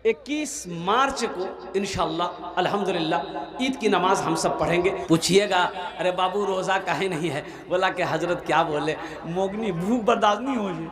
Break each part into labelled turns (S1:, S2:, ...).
S1: 21 मार्च को इंशाअल्लाह अल्हम्दुलिल्लाह ईद की नमाज हम सब पढ़ेंगे। पूछिएगा अरे बाबू रोज़ा काहे नहीं है? बोला कि हजरत क्या बोले, मोगनी भूख बर्दाश्त नहीं हो रही,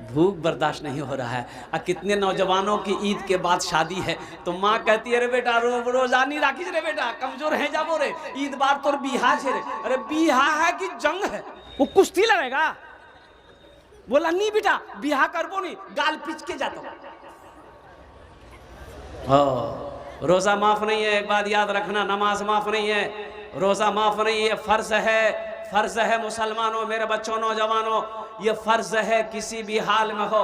S1: भूख बर्दाश्त नहीं हो रहा है। और कितने नौजवानों की ईद के बाद शादी है तो माँ कहती है अरे बेटा रोजा नहीं राखी रे बेटा, कमजोर है जाबो रे, ईद बार तोर बिहा छे रे। अरे बिहा है कि जंग है, वो कुश्ती लड़ेगा? बोला नहीं बेटा बिहा करबो नहीं, गाल पिच के जाता हूँ। रोजा माफ नहीं है, एक बात याद रखना, नमाज माफ नहीं है, रोजा माफ नहीं है, फर्ज है, फर्ज है मुसलमानों, मेरे बच्चों नौजवानों, ये फर्ज है किसी भी हाल में हो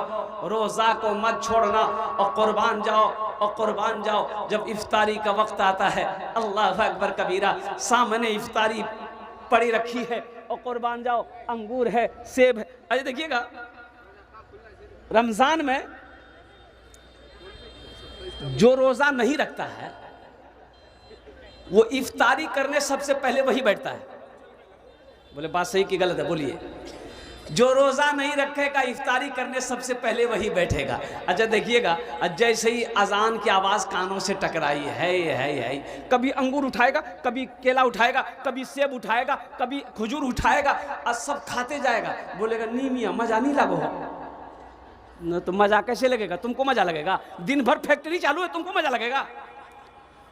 S1: रोजा को मत छोड़ना और कुर्बान जाओ, और कुर्बान जाओ। जब इफ्तारी का वक्त आता है अल्लाह अकबर कबीरा, सामने इफ्तारी पड़ी रखी है और कुर्बान जाओ, अंगूर है, सेब है। अरे देखिएगा रमजान में जो रोजा नहीं रखता है वो इफ्तारी करने सबसे पहले वही बैठता है। बोले बात सही कि गलत है? बोलिए। जो रोजा नहीं रखेगा इफ्तारी करने सबसे पहले वही बैठेगा। अच्छा देखिएगा, जैसे ही अजान की आवाज कानों से टकराई है, कभी अंगूर उठाएगा, कभी केला उठाएगा, कभी सेब उठाएगा, कभी खजूर उठाएगा और सब खाते जाएगा। बोलेगा नहीं मियाँ मजा नहीं लगो न, तो मजा कैसे लगेगा? तुमको मजा लगेगा? दिन भर फैक्ट्री चालू है, तुमको मजा लगेगा?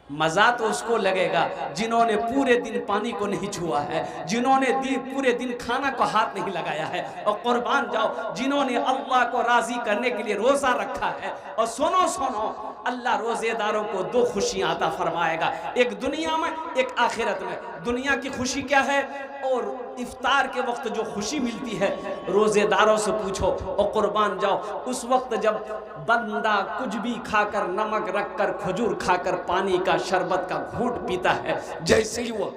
S1: मजा तो उसको लगेगा जिन्होंने पूरे दिन पानी को नहीं छुआ है, जिन्होंने पूरे दिन खाना को हाथ नहीं लगाया है। और कुर्बान जाओ जिन्होंने अल्लाह को राजी करने के लिए रोजा रखा है। और सुनो सुनो, अल्लाह रोजेदारों को दो खुशियां अता फरमाएगा, एक दुनिया में एक आखिरत में। दुनिया की खुशी क्या है? और इफ्तार के वक्त जो खुशी मिलती है रोजेदारों से पूछो। और कुर्बान जाओ उस वक्त जब बंदा कुछ भी खाकर, नमक रखकर, खजूर खाकर, पानी का शरबत का घूंट पीता है, जैसे ही वो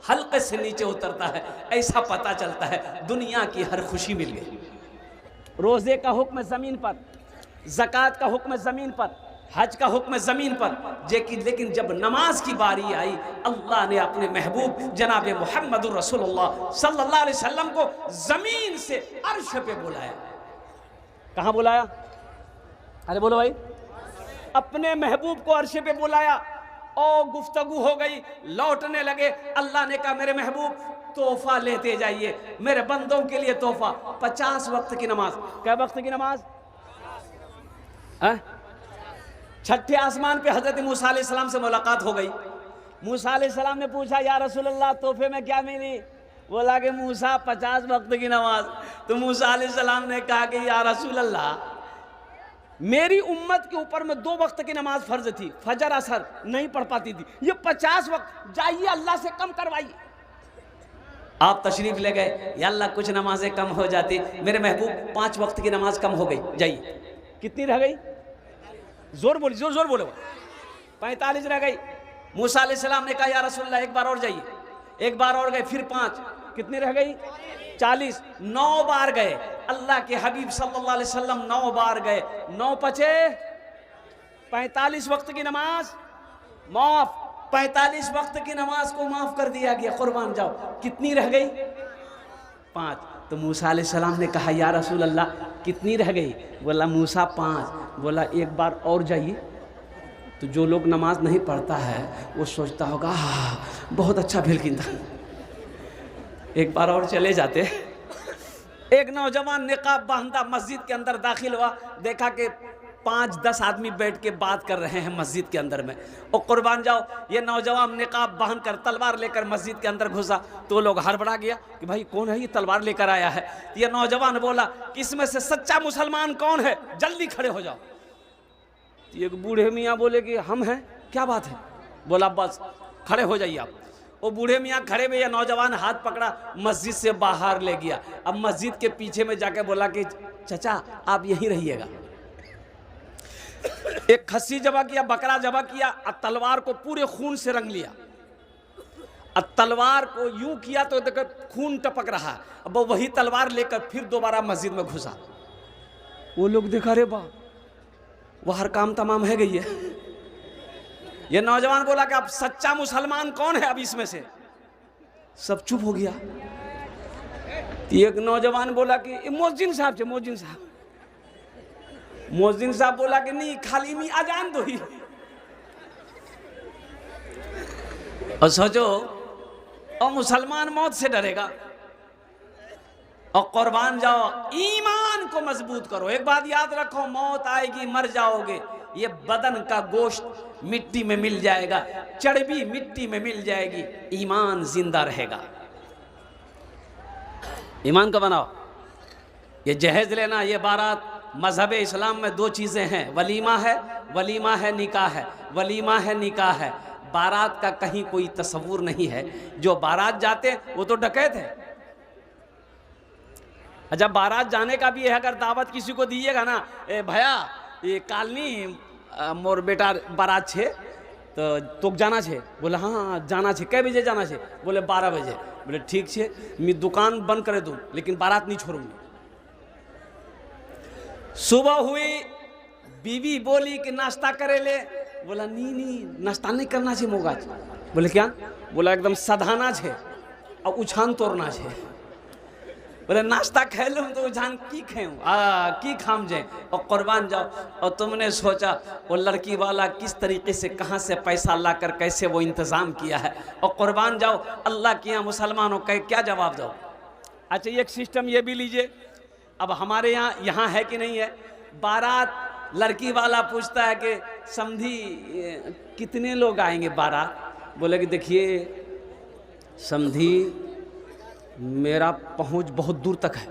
S1: हल्के से नीचे उतरता है ऐसा पता चलता है दुनिया की हर खुशी मिल गई। रोजे का हुक्म जमीन पर, ज़कात का हुक्म जमीन पर, हज का हुक्म जमीन पर, लेकिन जब नमाज की बारी आई अल्लाह ने अपने महबूब जनाब मुहम्मदुर रसूलुल्लाह सल्लल्लाहु अलैहि वसल्लम को जमीन से अर्श पे बुलाया। कहाँ बुलाया? अरे बोलो भाई। अपने महबूब को अर्श पे बुलाया और गुफ्तगू हो गई, लौटने लगे। अल्लाह ने कहा मेरे महबूब तोहफा लेते जाइए, मेरे बंदों के लिए तोहफा। 50 वक्त की नमाज। क्या वक्त की नमाज? छठे आसमान पे हजरत मूसा अलैहिस्सलाम से मुलाकात हो गई। मूसा अलैहिस्सलाम ने पूछा या रसूलल्लाह तोहफे में क्या मिली? बोला कि मूसा 50 वक्त की नमाज। तो मूसा अलैहिस्सलाम ने कहा कि या रसूलल्लाह मेरी उम्मत के ऊपर में 2 वक्त की नमाज फर्ज थी, फजर असर नहीं पढ़ पाती थी, ये 50 वक्त, जाइए अल्लाह से कम करवाइए। आप तशरीफ ले गए, या अल्लाह कुछ नमाजें कम हो जाती। मेरे महबूब 5 वक्त की नमाज कम हो गई, जाइए। कितनी रह गई? जोर बोली, जोर जोर बोलो। 45 रह गई। मूसा अलैहिस्सलाम ने कहा या रसूलल्लाह एक बार और जाइए। एक बार और गए, फिर 5, कितनी रह गई? 40। 9 बार गए अल्लाह के हबीब सल्लल्लाहु अलैहि वसल्लम, 9 बार गए। 9 पचे 45 वक्त की नमाज माफ। 45 वक्त की नमाज को माफ कर दिया गया। कुर्बान जाओ, कितनी रह गई? 5। तो मूसा अलैहिस्सलाम ने कहा या रसूल अल्लाह कितनी रह गई? बोला मूसा 5। बोला एक बार और जाइए। तो जो लोग नमाज नहीं पढ़ता है वो सोचता होगा बहुत अच्छा भेलकिन था, एक बार और चले जाते। एक नौजवान निकाब बांधा मस्जिद के अंदर दाखिल हुआ, देखा कि 5-10 आदमी बैठ के बात कर रहे हैं मस्जिद के अंदर में। और कुर्बान जाओ ये नौजवान निकाब बांध कर तलवार लेकर मस्जिद के अंदर घुसा तो लोग हड़बड़ा गया कि भाई कौन है ये तलवार लेकर आया है। ये नौजवान बोला कि इसमें से सच्चा मुसलमान कौन है, जल्दी खड़े हो जाओ। तो एक बूढ़े मियाँ बोले कि हम हैं। क्या बात है? बोला बस खड़े हो जाइए आप। वो बूढ़े मियाँ खड़े हुए, या नौजवान हाथ पकड़ा मस्जिद से बाहर ले गया। अब मस्जिद के पीछे में जाके बोला कि चचा आप यहीं रहिएगा। एक खस्सी जबा किया, बकरा जबा किया, और तलवार को पूरे खून से रंग लिया। अब तलवार को यूं किया तो देखो खून टपक रहा। अब वो वही तलवार लेकर फिर दोबारा मस्जिद में घुसा। वो लोग देखा रे बा वो हर काम तमाम है गई है। ये नौजवान बोला कि अब सच्चा मुसलमान कौन है? अब इसमें से सब चुप हो गया। एक नौजवान बोला कि मोहजिन साहब से, मोहजिन साहब मुअज्जिन साहब बोला कि नहीं, खाली में अजान दो ही। और सोचो, और मुसलमान मौत से डरेगा। और कुर्बान जाओ, ईमान को मजबूत करो। एक बात याद रखो, मौत आएगी, मर जाओगे, ये बदन का गोश्त मिट्टी में मिल जाएगा, चर्बी मिट्टी में मिल जाएगी, ईमान जिंदा रहेगा। ईमान को बनाओ। ये जहेज लेना, ये बारात, मजहब इस्लाम में दो चीज़ें हैं, वलीमा है निकाह है, वलीमा है निकाह है। बारात का कहीं कोई तस्वुर नहीं है। जो बारात जाते वो तो डकैत है। जब बारात जाने का भी है, अगर दावत किसी को दीजिएगा ना, ए भैया ये कालनी मोर बेटा बारात छे तो जाना छे। बोले हाँ जाना छे। कै बजे जाना छे? बोले 12 बजे। बोले ठीक छे, मैं दुकान बंद करे दूँ लेकिन बारात नहीं छोड़ूंगी। सुबह हुई, बीवी बोली कि नाश्ता करे ले। बोला नहीं नाश्ता नहीं करना छे मोगा। बोले क्या? बोला एकदम सधाना छे और उछान तोड़ना छे। बोले नाश्ता खे लूँ तो उछान की खेऊँ, की खाम जाए और कुर्बान जाओ। और तुमने सोचा वो लड़की वाला किस तरीके से, कहाँ से पैसा लाकर कैसे वो इंतज़ाम किया है, और कुर्बान जाओ। अल्लाह के यहाँ मुसलमानों का क्या जवाब दो? अच्छा एक सिस्टम ये भी लीजिए, अब हमारे यहाँ है कि नहीं है, बारात लड़की वाला पूछता है कि समधी कितने लोग आएंगे बारात? बोले कि देखिए समधी मेरा पहुंच बहुत दूर तक है,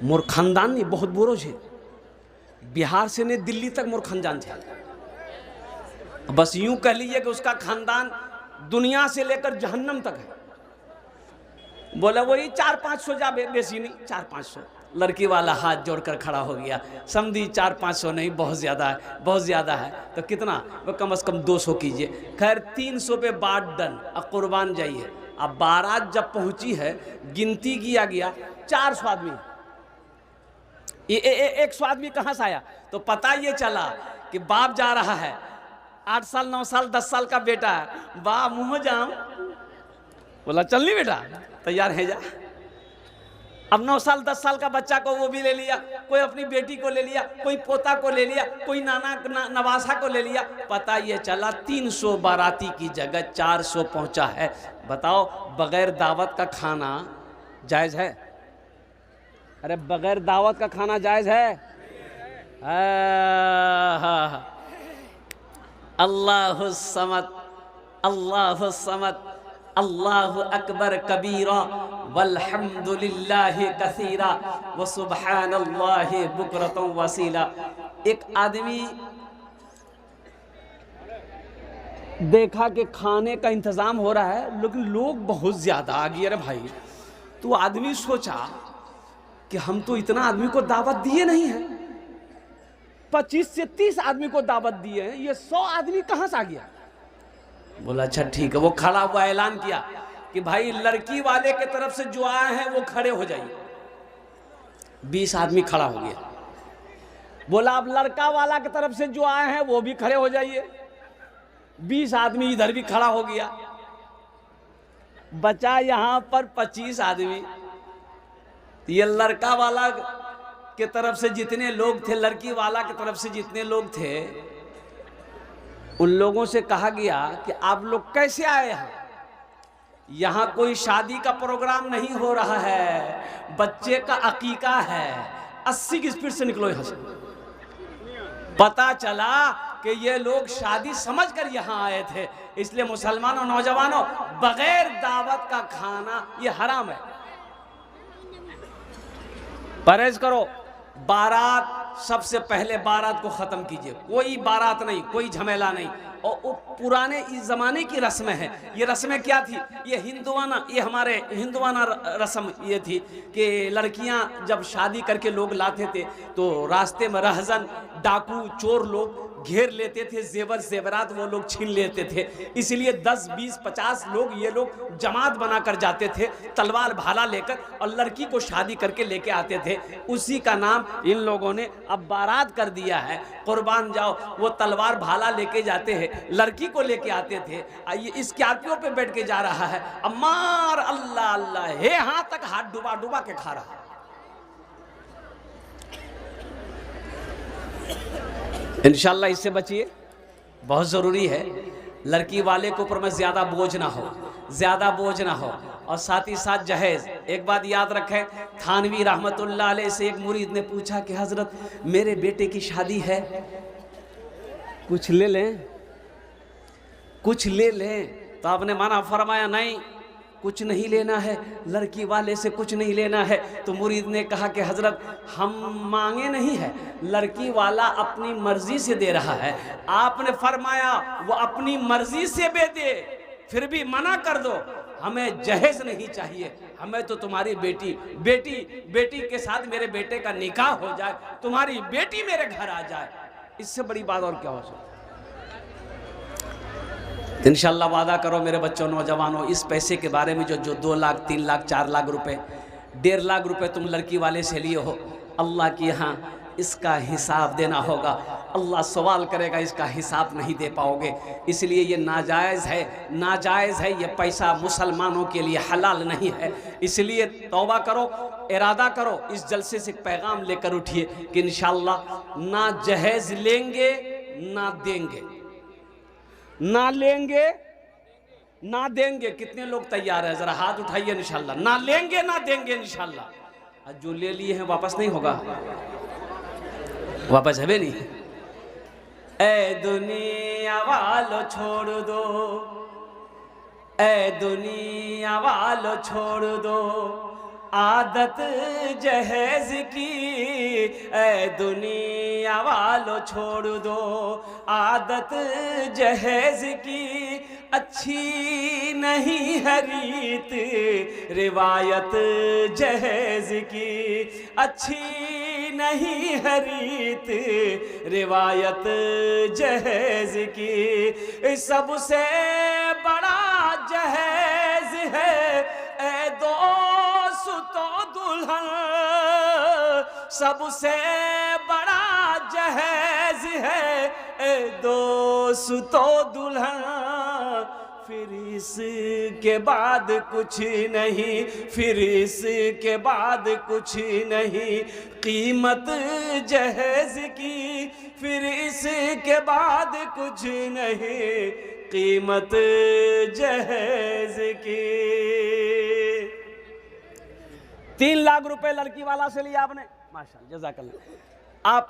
S1: मोर खानदान नहीं बहुत बुरो छे, बिहार से ने दिल्ली तक मोर खानदान छे। बस यूं कह लीजिए कि उसका खानदान दुनिया से लेकर जहन्नम तक है। बोला वही 400-500 जा, बेसी नहीं 400-500। लड़की वाला हाथ जोड़कर खड़ा हो गया। समझी 400-500 नहीं, बहुत ज़्यादा है, बहुत ज़्यादा है। तो कितना? वो कम से कम 200 कीजिए। खैर 300 पे बात डन। अब कुर्बान जाइए। अब बारात जब पहुंची है, गिनती किया गया 400 आदमी। 100 आदमी कहाँ से आया? तो पता ये चला कि बाप जा रहा है, 8 साल 9 साल 10 साल का बेटा है। बाप मुँह जाम। बोला चल नहीं बेटा, तैयार है जा। अब 9 साल 10 साल का बच्चा को वो भी ले लिया, कोई अपनी बेटी को ले लिया, कोई पोता को ले लिया, कोई नाना नवासा को ले लिया। पता ये चला 300 बाराती की जगह 400 पहुंचा है। बताओ बगैर दावत का खाना जायज़ है? अरे बगैर दावत का खाना जायज़ है? अल्लाहु समद, अल्लाहु समद, अल्लाहु अकबर कबीरा वल्हम्दुलिल्लाहि कसीरा व सुब्हानल्लाहि बुकरतन वसीला। एक आदमी देखा कि खाने का इंतज़ाम हो रहा है लेकिन लोग बहुत ज़्यादा आ गए। अरे भाई, तो आदमी सोचा कि हम तो इतना आदमी को दावत दिए नहीं है, 25 से 30 आदमी को दावत दिए हैं, ये 100 आदमी कहाँ से आ गया? बोला अच्छा ठीक है। वो खड़ा हुआ ऐलान किया कि भाई लड़की वाले के तरफ से जो आए हैं वो खड़े हो जाइए। 20 आदमी खड़ा हो गया। बोला अब लड़का वाला की तरफ से जो आए हैं वो भी खड़े हो जाइए। 20 आदमी इधर भी खड़ा हो गया। बचा यहां पर 25 आदमी। ये लड़का वाला के तरफ से जितने लोग थे, लड़की वाला की तरफ से जितने लोग थे, उन लोगों से कहा गया कि आप लोग कैसे आए हैं? यहाँ कोई शादी का प्रोग्राम नहीं हो रहा है, बच्चे का अकीका है। 80 की स्पीड से निकलो यहाँ से। पता चला कि ये लोग शादी समझकर यहाँ आए थे। इसलिए मुसलमानों, नौजवानों, बगैर दावत का खाना ये हराम है। परहेज करो। बारात, सबसे पहले बारात को ख़त्म कीजिए। कोई बारात नहीं, कोई झमेला नहीं। और वो पुराने इस ज़माने की रस्में हैं। ये रस्में क्या थी? ये हिंदुआना, ये हमारे हिंदुआना रस्म ये थी कि लड़कियां जब शादी करके लोग लाते थे तो रास्ते में रहजन, डाकू, चोर लोग घेर लेते थे, जेवर जेवरात वो लोग छीन लेते थे। इसलिए 10, 20, 50 लोग ये लोग जमात बनाकर जाते थे, तलवार भाला लेकर, और लड़की को शादी करके लेके आते थे। उसी का नाम इन लोगों ने अब बारात कर दिया है। कुर्बान जाओ, वो तलवार भाला लेके जाते हैं, लड़की को लेके आते थे। ये स्कॉर्पियो पे बैठ के जा रहा है, अब मार अल्लाह अल्लाह हे हाथ तक हाथ डुबा डुबा के खा रहा है। इंशाल्लाह इससे बचिए, बहुत ज़रूरी है। लड़की वाले के ऊपर में ज़्यादा बोझ ना हो, ज़्यादा बोझ ना हो। और साथ ही साथ जहेज़, एक बात याद रखें, थानवी रहमतुल्लाह अलैह से एक मुरीद ने पूछा कि हज़रत मेरे बेटे की शादी है, कुछ ले लें, कुछ ले लें। तो आपने माना फरमाया नहीं, कुछ नहीं लेना है, लड़की वाले से कुछ नहीं लेना है। तो मुरीद ने कहा कि हज़रत हम मांगे नहीं है, लड़की वाला अपनी मर्जी से दे रहा है, आपने फरमाया वो अपनी मर्जी से दे, फिर भी मना कर दो, हमें जहेज नहीं चाहिए, हमें तो तुम्हारी बेटी के साथ मेरे बेटे का निकाह हो जाए, तुम्हारी बेटी मेरे घर आ जाए, इससे बड़ी बात और क्या हो सकती। इंशाल्लाह वादा करो मेरे बच्चों, नौजवानों, इस पैसे के बारे में जो 2 लाख 3 लाख 4 लाख रुपए, 1.5 लाख रुपए तुम लड़की वाले से लिए हो, अल्लाह के यहाँ इसका हिसाब देना होगा। अल्लाह सवाल करेगा, इसका हिसाब नहीं दे पाओगे, इसलिए ये नाजायज़ है, नाजायज़ है, ये पैसा मुसलमानों के लिए हलाल नहीं है। इसलिए तौबा करो, इरादा करो, इस जलसे से पैगाम लेकर उठिए कि इंशाल्लाह ना जहेज़ लेंगे ना देंगे, ना लेंगे ना देंगे। कितने लोग तैयार है, जरा हाथ उठाइए। इंशाल्लाह ना लेंगे ना देंगे इंशाल्लाह। जो ले लिए हैं वापस नहीं होगा, वापस है नहीं। ए दुनिया वालों छोड़ दो, ए दुनिया वालों छोड़ दो आदत जहेज की, ए दुनिया वालों छोड़ दो आदत जहेज की, अच्छी नहीं है रीत रिवायत जहेज की, अच्छी नहीं है रीत रिवायत जहेज की। सबसे बड़ा जहेज है ए दोस्तों दुल्हन, सबसे बड़ा जहेज है ए दोस्तों दुल्हन, फिर इसके बाद कुछ नहीं, फिर इसके बाद कुछ नहीं, कीमत जहेज की, फिर इसके बाद कुछ नहीं, कीमत जहेज की। 3 लाख रुपए लड़की वाला से लिया आपने, माशाअल्लाह, जज़ाकल्लाह। आप